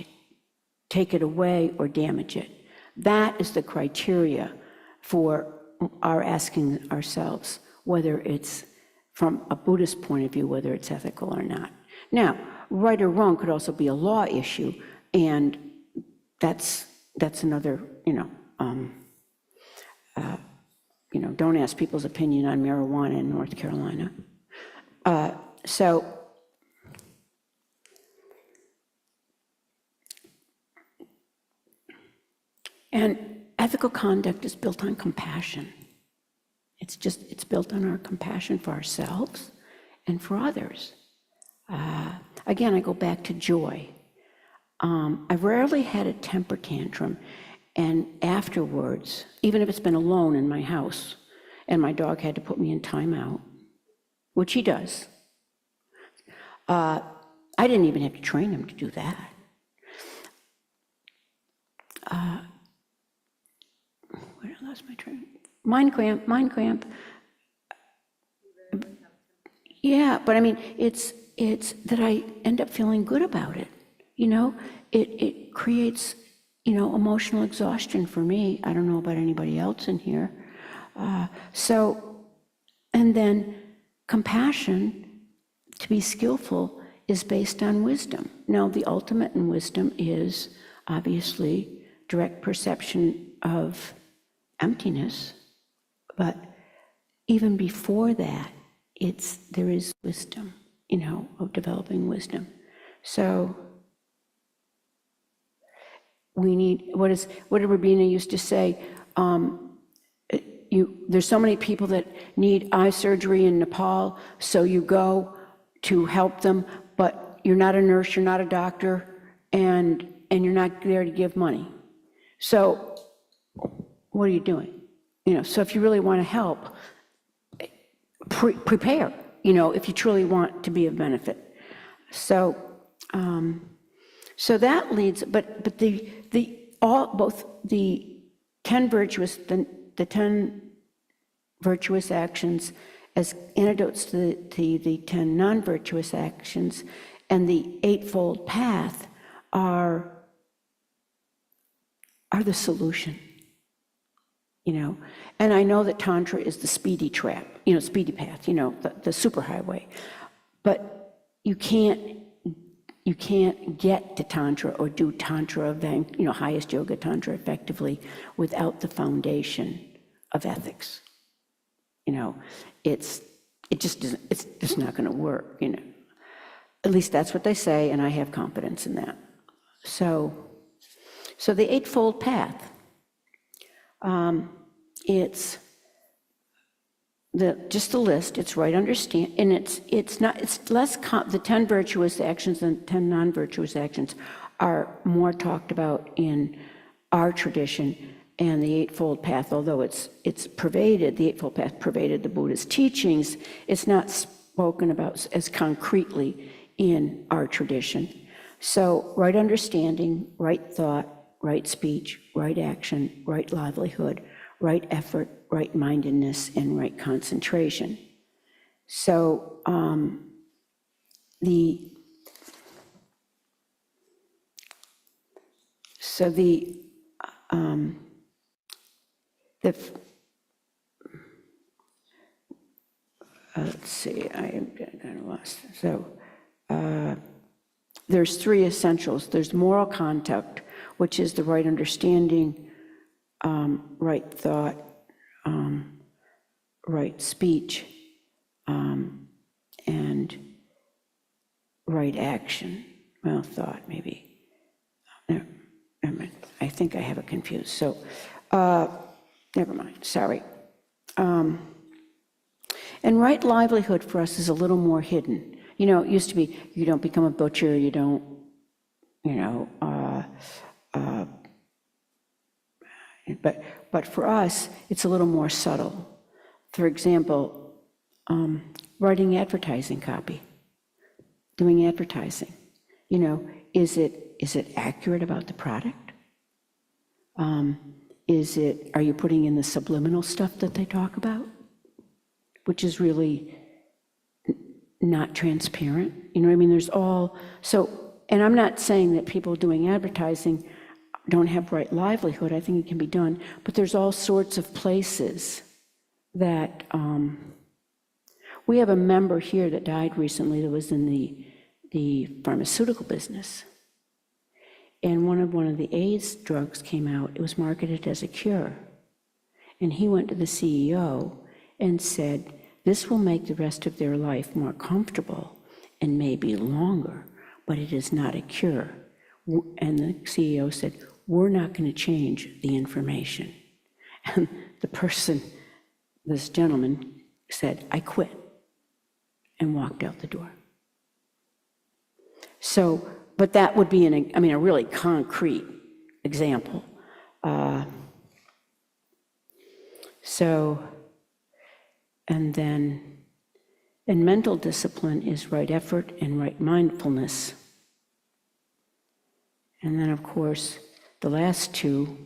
Speaker 6: take it away or damage it? That is the criteria for our asking ourselves whether it's, from a Buddhist point of view, whether it's ethical or not. Now, right or wrong could also be a law issue, and that's another, don't ask people's opinion on marijuana in North Carolina. And ethical conduct is built on compassion. It's built on our compassion for ourselves and for others. Again, I go back to joy. I've rarely had a temper tantrum, and afterwards, even if it's been alone in my house, and my dog had to put me in timeout, which he does. I didn't even have to train him to do that. Where I lost my train? Mind cramp. Yeah, but I mean, it's that I end up feeling good about it. It creates, emotional exhaustion for me. I don't know about anybody else in here. And then compassion, to be skillful, is based on wisdom. Now, the ultimate in wisdom is obviously direct perception of emptiness, but even before that, there is wisdom, of developing wisdom. So we need, what did Rabina used to say? There's so many people that need eye surgery in Nepal, so you go to help them, but you're not a nurse, you're not a doctor, and you're not there to give money. So what are you doing? So if you really want to help, prepare, if you truly want to be of benefit. So that leads, but both the 10 virtuous, the 10 virtuous actions as antidotes to the 10 non-virtuous actions, and the Eightfold Path are the solution. And I know that Tantra is the speedy trap, speedy path, the superhighway. But you can't get to Tantra or do Tantra, highest yoga Tantra effectively without the foundation of ethics. It's just not going to work, At least that's what they say, and I have confidence in that. So the Eightfold Path, it's just the list. It's right understand, and it's less the 10 virtuous actions and 10 non-virtuous actions are more talked about in our tradition, and the Eightfold Path, although the Eightfold Path pervaded the Buddha's teachings, it's not spoken about as concretely in our tradition. So right understanding, right thought, right speech, right action, right livelihood, right effort, right mindedness, and right concentration. So let's see, I am kind of lost. So there's 3 essentials. There's moral conduct, which is the right understanding, right thought, right speech, and right action. Well, thought, maybe. No, never mind. I think I have it confused. So, never mind. Sorry. And right livelihood for us is a little more hidden. It used to be you don't become a butcher, you don't, but for us, it's a little more subtle. for example, writing advertising copy, doing advertising. You know, is it accurate about the product? Are you putting in the subliminal stuff that they talk about, which is really not transparent? You know what I mean? There's all, so, and I'm not saying that people doing advertising don't have right livelihood. I think it can be done, but there's all sorts of places that, we have a member here that died recently that was in the pharmaceutical business. And one of the AIDS drugs came out. It was marketed as a cure. And he went to the CEO and said, this will make the rest of their life more comfortable and maybe longer, but it is not a cure. And the CEO said, we're not going to change the information. And the person, this gentleman, said, I quit, and walked out the door. So, but that would be a really concrete example. And mental discipline is right effort and right mindfulness. And then, of course, the last two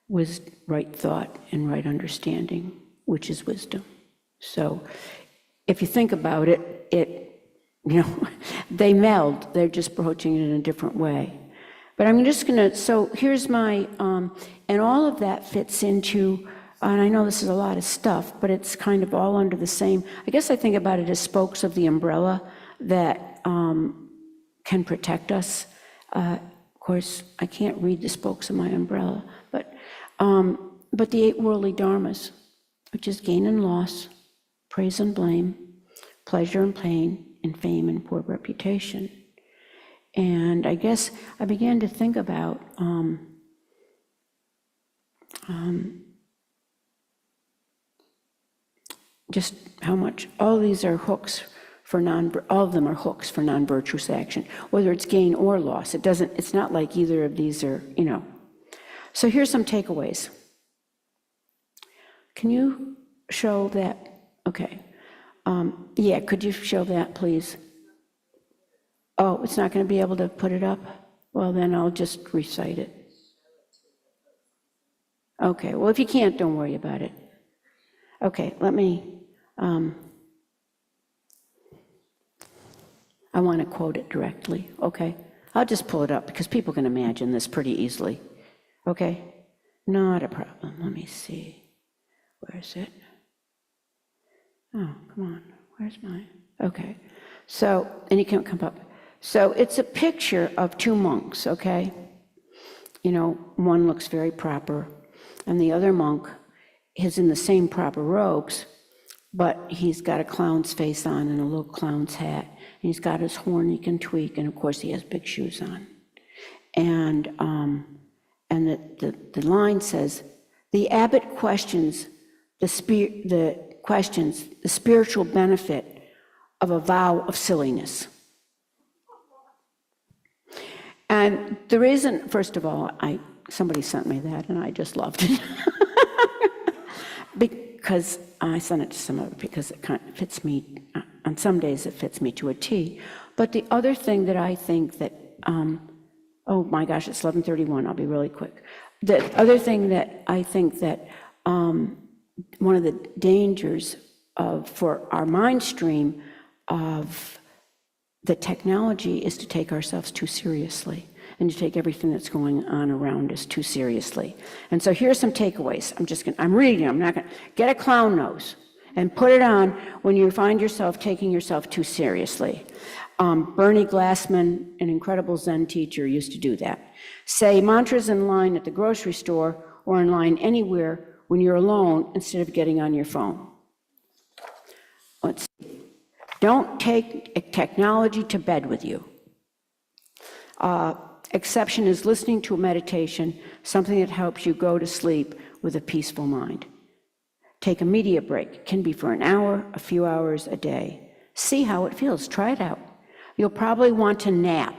Speaker 6: was right thought and right understanding, which is wisdom. So if you think about it, they meld, they're just approaching it in a different way. But I'm just gonna, so here's my, and all of that fits into, and I know this is a lot of stuff, but it's kind of all under the same, I guess I think about it as spokes of the umbrella that can protect us. Of course, I can't read the spokes of my umbrella, but the 8 worldly dharmas, which is gain and loss, praise and blame, pleasure and pain, and fame and poor reputation. And I guess I began to think about just how much all these are hooks for all of them are hooks for non-virtuous action, whether it's gain or loss. It's not like either of these are, you know. So here's some takeaways. Can you show that? Okay. Yeah, could you show that, please? Oh, it's not going to be able to put it up? Well, then I'll just recite it. Okay, well, if you can't, don't worry about it. Okay, let me, I want to quote it directly, okay? I'll just pull it up because people can imagine this pretty easily, okay? Not a problem. Let me see. Where is it? Oh, come on. Where's mine? Okay. So, and you can't come up. So it's a picture of 2 monks, okay? You know, one looks very proper, and the other monk is in the same proper robes, but he's got a clown's face on and a little clown's hat, and he's got his horn he can tweak, and of course he has big shoes on. And the line says, the abbot questions the spiritual benefit of a vow of silliness. And the reason, first of all, somebody sent me that and I just loved it. Because I sent it to some of it because it kind of fits me, on some days it fits me to a T. But the other thing that I think that, oh my gosh, it's 11:31, I'll be really quick. The other thing that I think that one of the dangers for our mind stream of the technology is to take ourselves too seriously and to take everything that's going on around us too seriously. And so here's some takeaways. I'm reading them. I'm not gonna get a clown nose and put it on when you find yourself taking yourself too seriously. Bernie Glassman, an incredible Zen teacher, used to do that. Say mantras in line at the grocery store or in line anywhere when you're alone instead of getting on your phone. Let's see. Don't take technology to bed with you. Exception is listening to a meditation, something that helps you go to sleep with a peaceful mind. Take a media break. It can be for an hour, a few hours a day. See how it feels. Try it out. You'll probably want to nap.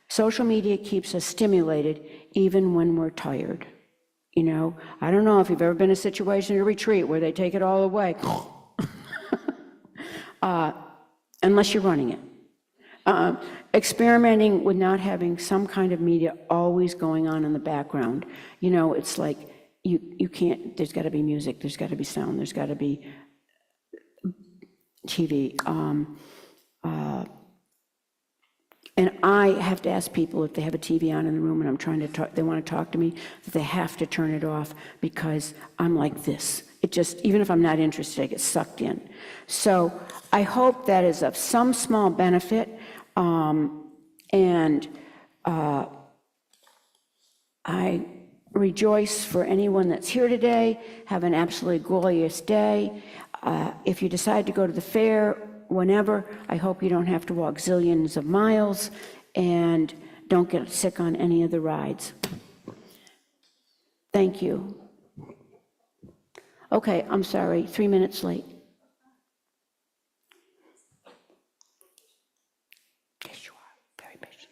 Speaker 6: Social media keeps us stimulated even when we're tired. You know, I don't know if you've ever been in a situation at a retreat where they take it all away, unless you're running it. Experimenting with not having some kind of media always going on in the background. You know, it's like you can't, there's got to be music, there's got to be sound, there's got to be TV. And I have to ask people if they have a TV on in the room and I'm trying to talk, they want to talk to me, that they have to turn it off because I'm like this. It just, even if I'm not interested, I get sucked in. So I hope that is of some small benefit. I rejoice for anyone that's here today. Have an absolutely glorious day. If you decide to go to the fair, whenever, I hope you don't have to walk zillions of miles and don't get sick on any of the rides. Thank you. Okay, I'm sorry, 3 minutes late. Yes, you are, very patient.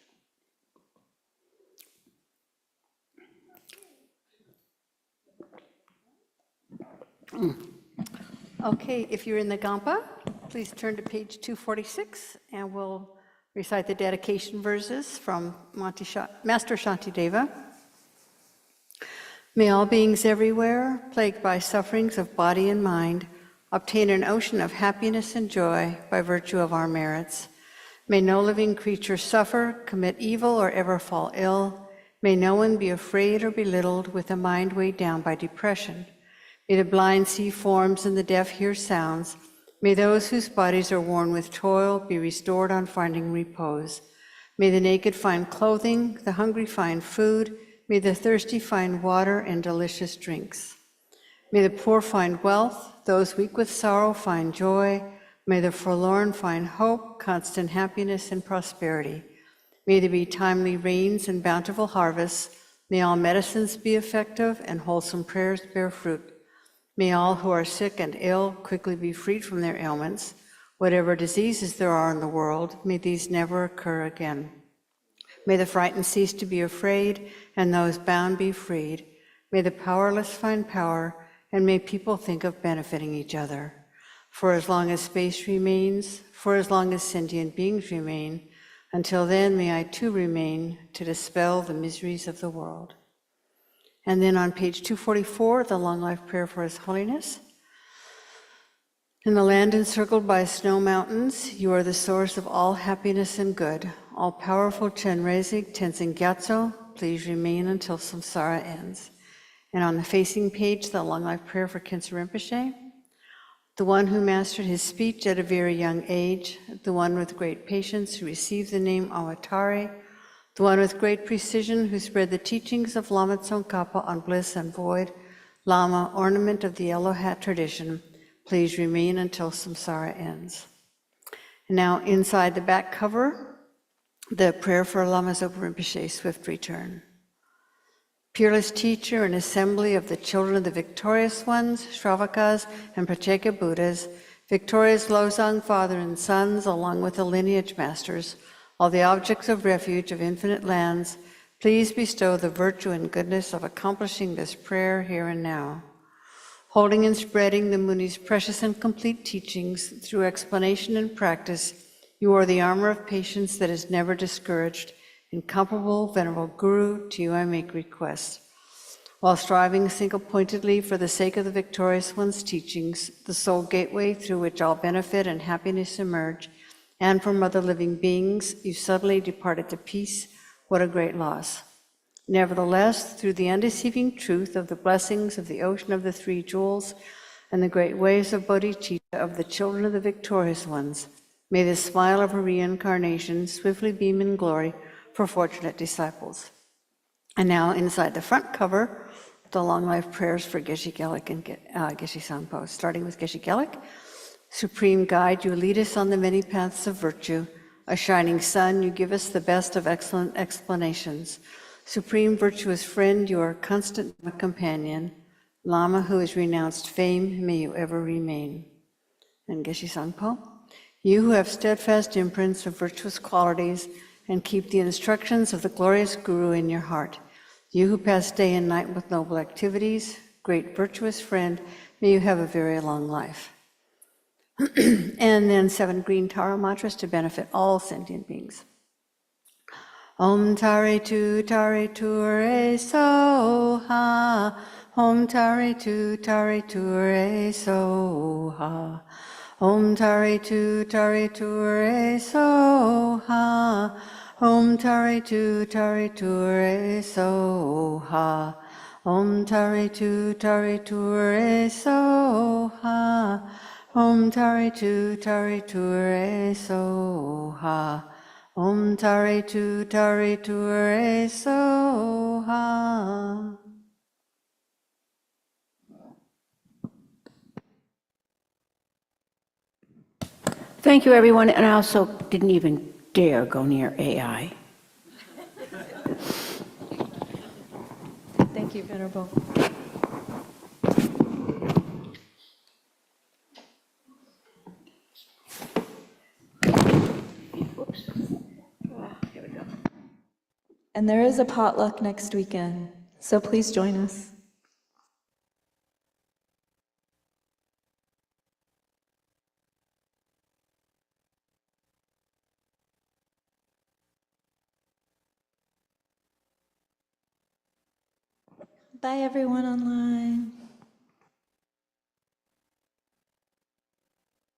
Speaker 5: Okay, if you're in the Gampa, please turn to page 246, and we'll recite the dedication verses from Master Shantideva. May all beings everywhere, plagued by sufferings of body and mind, obtain an ocean of happiness and joy by virtue of our merits. May no living creature suffer, commit evil, or ever fall ill. May no one be afraid or belittled with a mind weighed down by depression. May the blind see forms and the deaf hear sounds. May those whose bodies are worn with toil be restored on finding repose. May the naked find clothing, the hungry find food. May the thirsty find water and delicious drinks. May the poor find wealth, those weak with sorrow find joy. May the forlorn find hope, constant happiness, and prosperity. May there be timely rains and bountiful harvests. May all medicines be effective and wholesome prayers bear fruit. May all who are sick and ill quickly be freed from their ailments. Whatever diseases there are in the world, may these never occur again. May the frightened cease to be afraid, and those bound be freed. May the powerless find power, and may people think of benefiting each other. For as long as space remains, for as long as sentient beings remain, until then may I too remain to dispel the miseries of the world. And then on page 244, the long life prayer for His Holiness. In the land encircled by snow mountains, you are the source of all happiness and good. All-powerful Chenrezig Tenzin Gyatso, please remain until samsara ends. And on the facing page, the long life prayer for Khyentse Rinpoche. The one who mastered his speech at a very young age, the one with great patience who received the name Awatari, the one with great precision who spread the teachings of Lama Tsongkhapa on bliss and void, Lama, ornament of the yellow hat tradition, please remain until samsara ends. And now inside the back cover, the prayer for Lama Zopa Rinpoche's swift return. Peerless teacher and assembly of the children of the victorious ones, Shravakas and Pratyeka Buddhas, victorious Losang father and sons, along with the lineage masters, all the objects of refuge of infinite lands, please bestow the virtue and goodness of accomplishing this prayer here and now. Holding and spreading the Muni's precious and complete teachings through explanation and practice, you are the armor of patience that is never discouraged. Incomparable, venerable Guru, to you I make request. While striving single-pointedly for the sake of the victorious one's teachings, the sole gateway through which all benefit and happiness emerge, and from other living beings, you suddenly departed to peace. What a great loss. Nevertheless, through the undeceiving truth of the blessings of the ocean of the three jewels and the great waves of bodhicitta of the children of the victorious ones, may the smile of a reincarnation swiftly beam in glory for fortunate disciples. And now inside the front cover, the long life prayers for Geshe Gelik and Geshe Sangpo, starting with Geshe Gelik. Supreme Guide, you lead us on the many paths of virtue. A shining sun, you give us the best of excellent explanations. Supreme virtuous friend, you are constant companion. Lama, who has renounced fame, may you ever remain. And Geshe Sangpo, you who have steadfast imprints of virtuous qualities and keep the instructions of the glorious Guru in your heart. You who pass day and night with noble activities, great virtuous friend, may you have a very long life. And then 7 green Tara mantras to benefit all sentient beings. Om Tare Tu Re So Ha. Om Tare Tu Re So Ha. Om Tare Tu Re So Ha. Om Tare Tu Re So Ha. Om Tare Tu Re So Ha. Om Tare Tu Re So Ha. Om Tare Tu Re So Ha.
Speaker 6: Thank you, everyone, and I also didn't even dare go near AI.
Speaker 1: Thank you, Venerable. And there is a potluck next weekend, so please join us. Bye, everyone online.